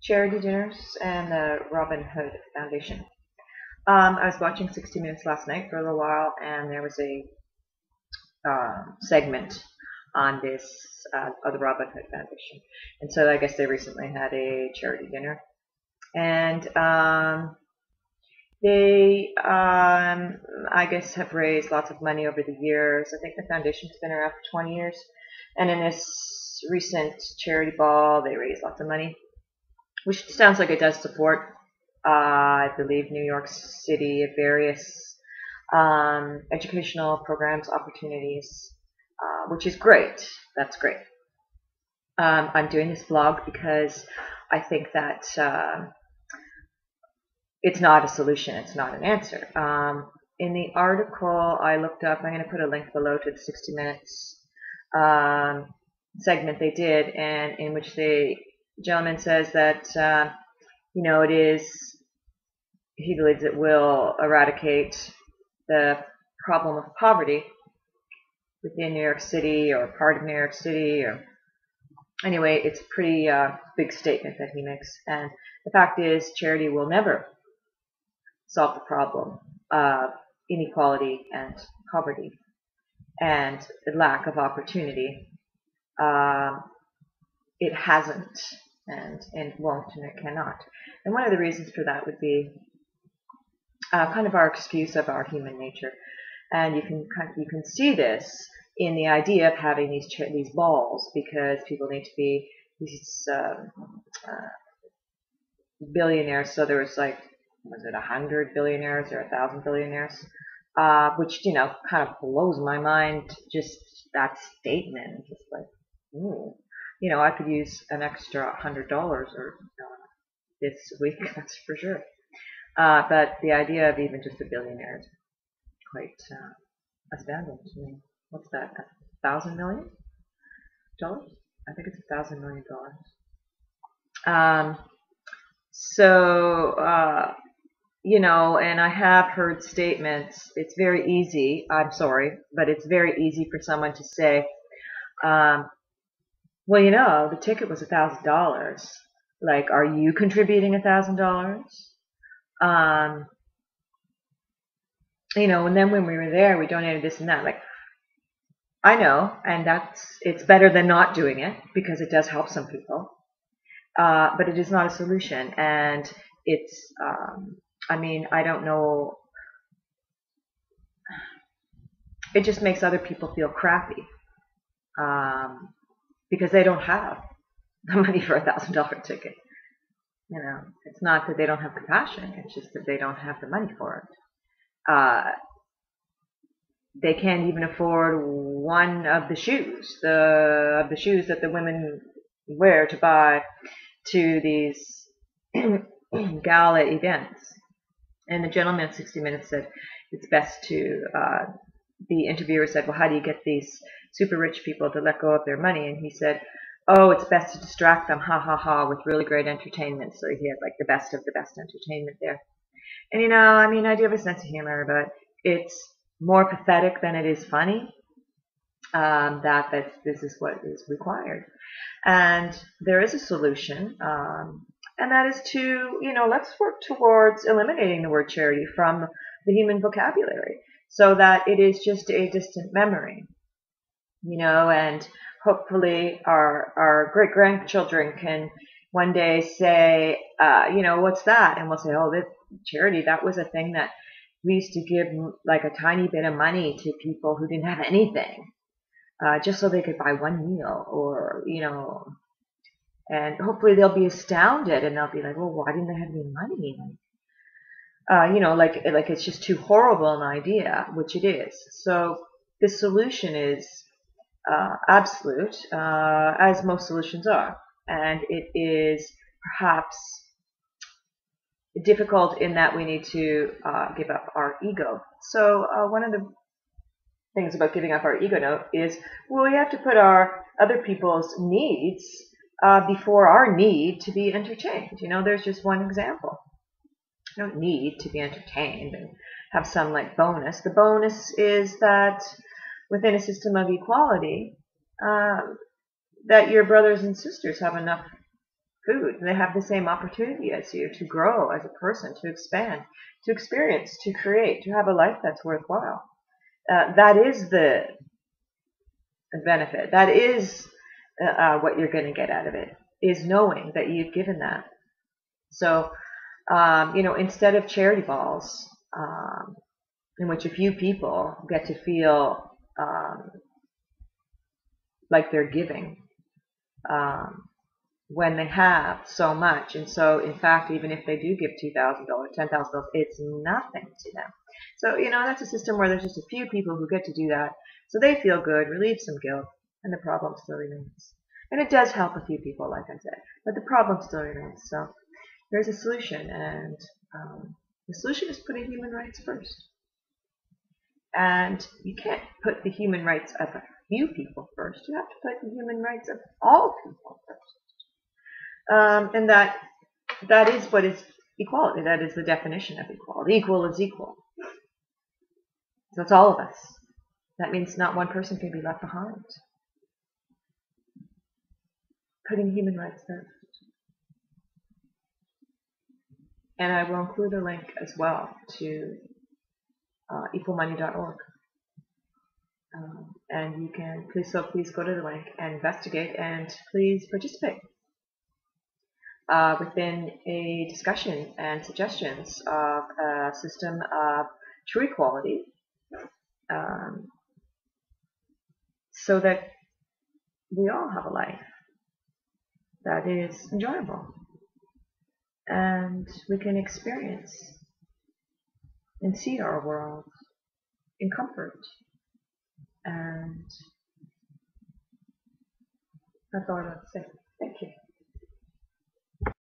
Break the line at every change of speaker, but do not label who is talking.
charity dinners and the Robin Hood Foundation. I was watching 60 Minutes last night for a little while, and there was a segment on this of the Robin Hood Foundation. And so I guess they recently had a charity dinner. And they, I guess, have raised lots of money over the years. I think the foundation's been around for 20 years. And in this recent charity ball, they raised lots of money, which sounds like it does support, I believe, New York City, various educational programs, opportunities, which is great. That's great. I'm doing this vlog because I think that it's not a solution. It's not an answer. In the article I looked up, I'm going to put a link below to the 60 Minutes segment they did, and in which the gentleman says that, it is, he believes it will eradicate the problem of poverty within New York City or part of New York City. Or anyway, it's a pretty big statement that he makes. And the fact is, charity will never solve the problem of inequality and poverty and the lack of opportunity. It hasn't, and won't, and it cannot. And one of the reasons for that would be kind of our excuse of our human nature. And you can see this in the idea of having these balls, because people need to be these billionaires. So there was like, was it 100 billionaires or 1,000 billionaires? Which, kind of blows my mind, just that statement. Just like, ooh, I could use an extra $100 or this week, that's for sure. But the idea of even just a billionaire is quite astounding to me. What's that? $1,000 million? I think it's $1,000 million. And I have heard statements. It's very easy. I'm sorry, but it's very easy for someone to say, well, the ticket was $1,000. Like, are you contributing $1,000? And then when we were there, we donated this and that. Like, I know, and it's better than not doing it, because it does help some people. But it is not a solution, and it's, I don't know. It just makes other people feel crappy, because they don't have the money for $1,000 ticket. It's not that they don't have compassion. It's just that they don't have the money for it. They can't even afford one of the shoes, that the women wear to buy to these gala events. And the gentleman at 60 Minutes said it's best to, the interviewer said, well, how do you get these super rich people to let go of their money? And he said, oh, it's best to distract them, ha ha ha, with really great entertainment. So he had like the best of the best entertainment there. And I do have a sense of humor, but it's more pathetic than it is funny. That this is what is required. And there is a solution, and that is to, let's work towards eliminating the word charity from the human vocabulary, so that it is just a distant memory, and hopefully our great-grandchildren can one day say, what's that? And we'll say, oh, this charity, that was a thing that we used to give like a tiny bit of money to people who didn't have anything, just so they could buy one meal, or, and hopefully they'll be astounded, and they'll be like, well, why didn't they have any money? Like it's just too horrible an idea, which it is. So the solution is absolute, as most solutions are, and it is perhaps difficult in that we need to give up our ego. So one of the things about giving up our ego is, well, we have to put our other people's needs before our need to be entertained. There's just one example. You don't need to be entertained and have some like bonus. The bonus is that within a system of equality, that your brothers and sisters have enough food. They have the same opportunity as you to grow as a person, to expand, to experience, to create, to have a life that's worthwhile. That is the benefit. That is what you're going to get out of it, is knowing that you've given that. So, instead of charity balls, in which a few people get to feel like they're giving, when they have so much. And so, in fact, even if they do give $2,000, $10,000, it's nothing to them. So, that's a system where there's just a few people who get to do that. So they feel good, relieve some guilt, and the problem still remains. And it does help a few people, like I said, but the problem still remains. So there's a solution, and the solution is putting human rights first. And you can't put the human rights of a few people first. You have to put the human rights of all people first. And that is what is equality. That is the definition of equality. Equal is equal. So it's all of us. That means not one person can be left behind. Putting human rights first. And I will include a link as well to equalmoney.org. And you can please go to the link and investigate, and please participate within a discussion and suggestions of a system of true equality, so that we all have a life that is enjoyable, and we can experience and see our world in comfort. And that's all I want to say. Thank you.